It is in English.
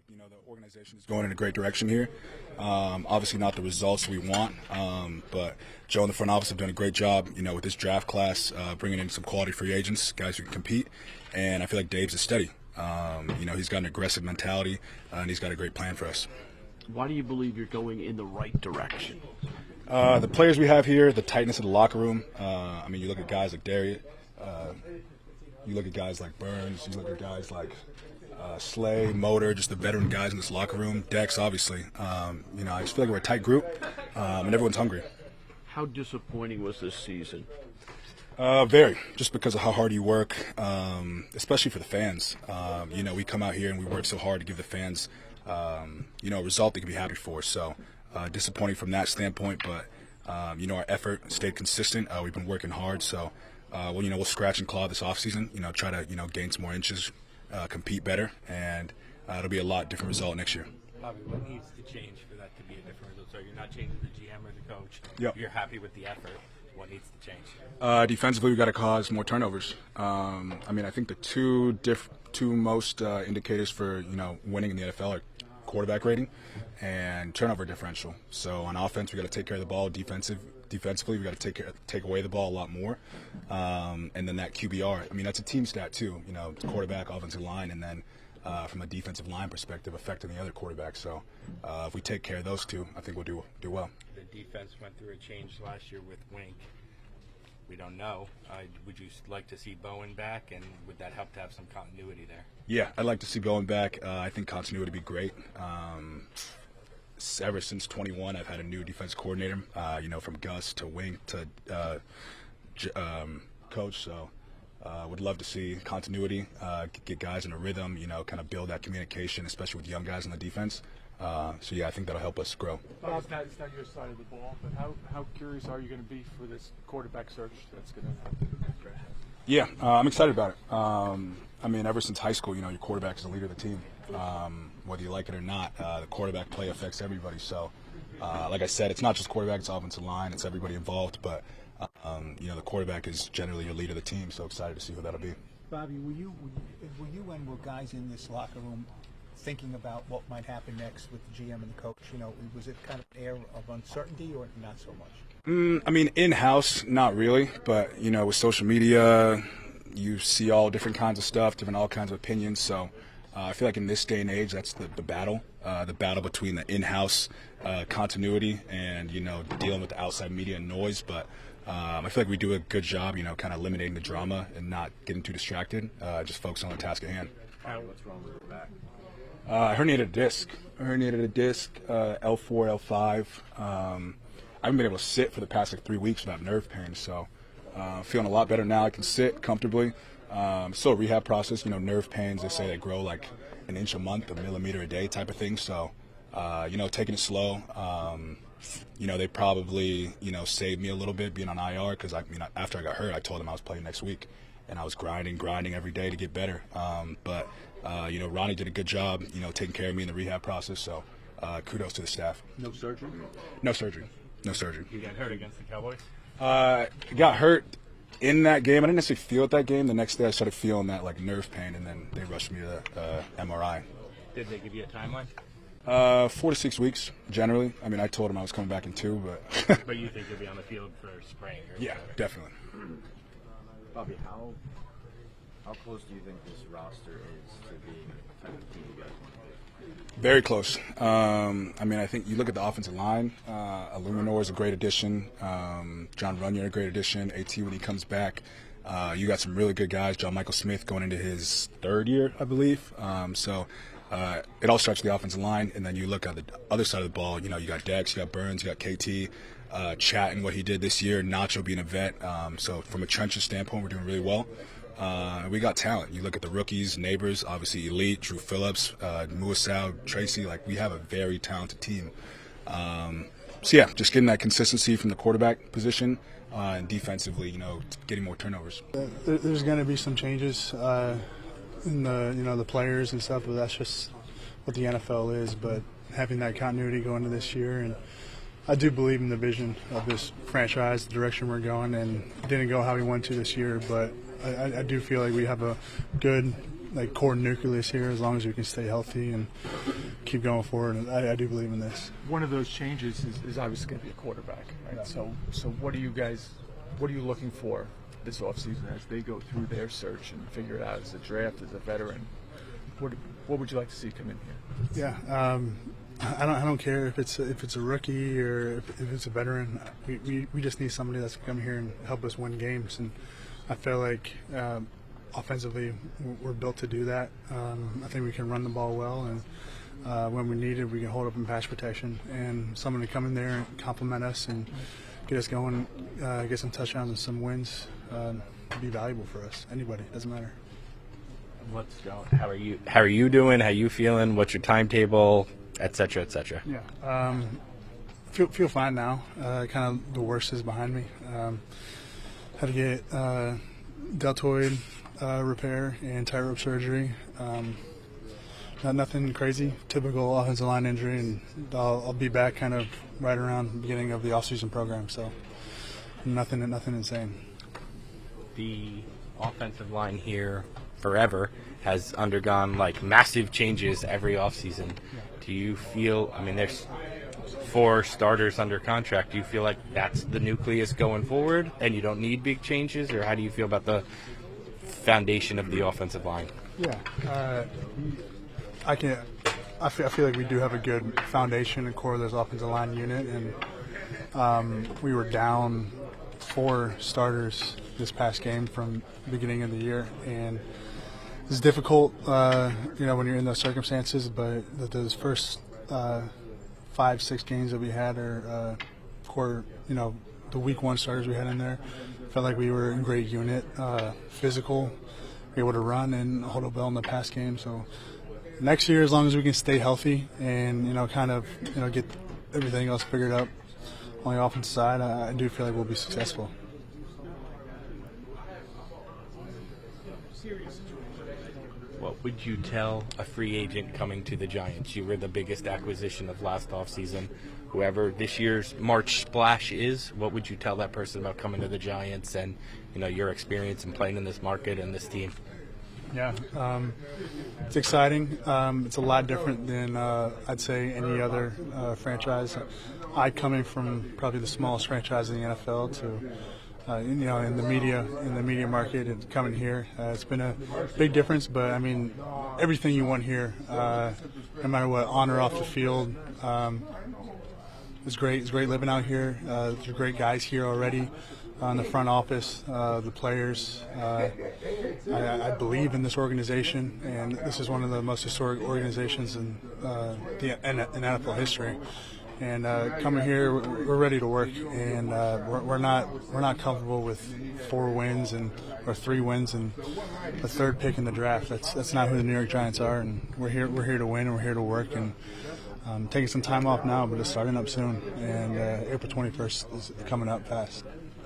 the organization is going in a great direction here. Obviously not the results we want, but Joe and the front office have done a great job, with this draft class, bringing in some quality free agents, guys who can compete, and I feel like Dave's is steady. He's got an aggressive mentality, and he's got a great plan for us. Why do you believe you're going in the right direction? The players we have here, the tightness of the locker room. You look at guys like Darius, you look at guys like Burns, you look at guys like Slay, Motor, just the veteran guys in this locker room. Dex, obviously. I just feel like we're a tight group, and everyone's hungry. How disappointing was this season? Very, just because of how hard you work, especially for the fans. We come out here and we work so hard to give the fans, a result they can be happy for. So disappointing from that standpoint, but, our effort stayed consistent. We've been working hard, so, we'll scratch and claw this offseason, try to, gain some more inches, compete better, and it'll be a lot different result next year. Bobby, what needs to change for that to be a different result? So you're not changing the GM or the coach. Yep. You're happy with the effort. What needs to change? Defensively, we've got to cause more turnovers. I think the two most indicators for winning in the NFL are quarterback rating and turnover differential. So on offense, we got to take care of the ball. Defensively, we got to take away the ball a lot more. And then that QBR. That's a team stat too. Quarterback, offensive line, and then from a defensive line perspective, affecting the other quarterback. So if we take care of those two, I think we'll do well. The defense went through a change last year with Wink. We don't know. Would you like to see Bowen back, and would that help to have some continuity there? Yeah, I'd like to see Bowen back. I think continuity would be great. Ever since 21, I've had a new defense coordinator, from Gus to Wink to coach. So would love to see continuity, get guys in a rhythm, kind of build that communication, especially with young guys on the defense. I think that'll help us grow. Bob, it's not your side of the ball, but how curious are you going to be for this quarterback search that's going to happen? Yeah, I'm excited about it. Ever since high school, your quarterback is the leader of the team. Whether you like it or not, the quarterback play affects everybody. So, like I said, it's not just quarterback, it's offensive line, it's everybody involved. But, the quarterback is generally your leader of the team, so excited to see who that'll be. Bobby, were you and were guys in this locker room thinking about what might happen next with the GM and the coach? Was it kind of an air of uncertainty or not so much? In-house, not really. But, with social media, you see all different kinds of stuff, all kinds of opinions. So I feel like in this day and age, that's the battle between the in-house continuity and, dealing with the outside media and noise. But I feel like we do a good job, kind of eliminating the drama and not getting too distracted, just focus on the task at hand. What's wrong with your back? I herniated a disc. L4, L5. I haven't been able to sit for the past 3 weeks without nerve pain, so feeling a lot better now. I can sit comfortably. Still a rehab process. Nerve pains, they say they grow like an inch a month, a millimeter a day type of thing. So, taking it slow. They probably, saved me a little bit being on IR because, after I got hurt, I told them I was playing next week. And I was grinding every day to get better. But Ronnie did a good job, taking care of me in the rehab process. So kudos to the staff. No surgery? No surgery. You got hurt against the Cowboys? Got hurt in that game. I didn't necessarily feel it that game. The next day I started feeling that nerve pain, and then they rushed me to the MRI. Did they give you a timeline? 4 to 6 weeks, generally. I told them I was coming back in 2, but... But you think you'll be on the field for spring? Yeah, definitely. Bobby, how close do you think this roster is to being the type of team you guys want to be? Very close. I think you look at the offensive line. Illuminor is a great addition. John Runyan a great addition. AT when he comes back. You got some really good guys. John Michael Smith going into his 3rd year, I believe. It all starts with the offensive line, and then you look at the other side of the ball. You got Dex, you got Burns, you got KT. Chat and what he did this year, Nacho being a vet. So from a trenches standpoint, we're doing really well. We got talent. You look at the rookies, Neighbors, obviously elite, Drew Phillips, Muasau, Tracy. We have a very talented team. Just getting that consistency from the quarterback position and defensively, getting more turnovers. There's going to be some changes in the players and stuff, but that's just what the NFL is. But having that continuity going into this year, and I do believe in the vision of this franchise, the direction we're going, and it didn't go how we wanted to this year, but I do feel like we have a good like core nucleus here as long as we can stay healthy and keep going forward. And I do believe in this. One of those changes is obviously going to be a quarterback, right? So what are you looking for this offseason as they go through their search and figure it out as a draft, as a veteran? What would you like to see come in here? Yeah, I don't care if it's a rookie or if it's a veteran. We just need somebody that's going to come here and help us win games. And I feel like offensively we're built to do that. I think we can run the ball well, and when we need it, we can hold up in pass protection. And someone to come in there and compliment us and get us going, get some touchdowns and some wins, would be valuable for us. Anybody, doesn't matter. What's going? How are you? How are you doing? How you feeling? What's your timetable, et cetera, et cetera? Yeah, feel fine now. Kind of the worst is behind me. Had to get deltoid repair and tightrope surgery. Nothing crazy, typical offensive line injury, and I'll be back kind of right around the beginning of the offseason program. So nothing insane. The offensive line here forever has undergone like massive changes every offseason. Do you feel, I mean, there's 4 starters under contract. Do you feel like that's the nucleus going forward and you don't need big changes, or how do you feel about the foundation of the offensive line? Yeah, I feel like we do have a good foundation and core of this offensive line unit, and we were down 4 starters this past game from the beginning of the year, and it's difficult, when you're in those circumstances. But those first 5-6 games that we had are core. The week 1 starters we had in there felt like we were a great unit, physical, able to run and hold up well in the pass game. So next year, as long as we can stay healthy and get everything else figured out on the offensive side, I do feel like we'll be successful. What would you tell a free agent coming to the Giants? You were the biggest acquisition of last offseason. Whoever this year's March splash is, what would you tell that person about coming to the Giants and your experience in playing in this market and this team? Yeah, it's exciting. It's a lot different than I'd say any other franchise. Coming from probably the smallest franchise in the NFL to in the media market and coming here, it's been a big difference. But I mean, everything you want here, no matter what, on or off the field, it's great. It's great living out here. There's great guys here already in the front office, the players. I believe in this organization, and this is one of the most historic organizations in NFL history. And coming here, we're ready to work, and we're not comfortable with 4 wins or 3 wins and a 3rd pick in the draft. That's not who the New York Giants are, and we're here to win, and we're here to work. And taking some time off now, but it's starting up soon, and April 21st is coming up fast.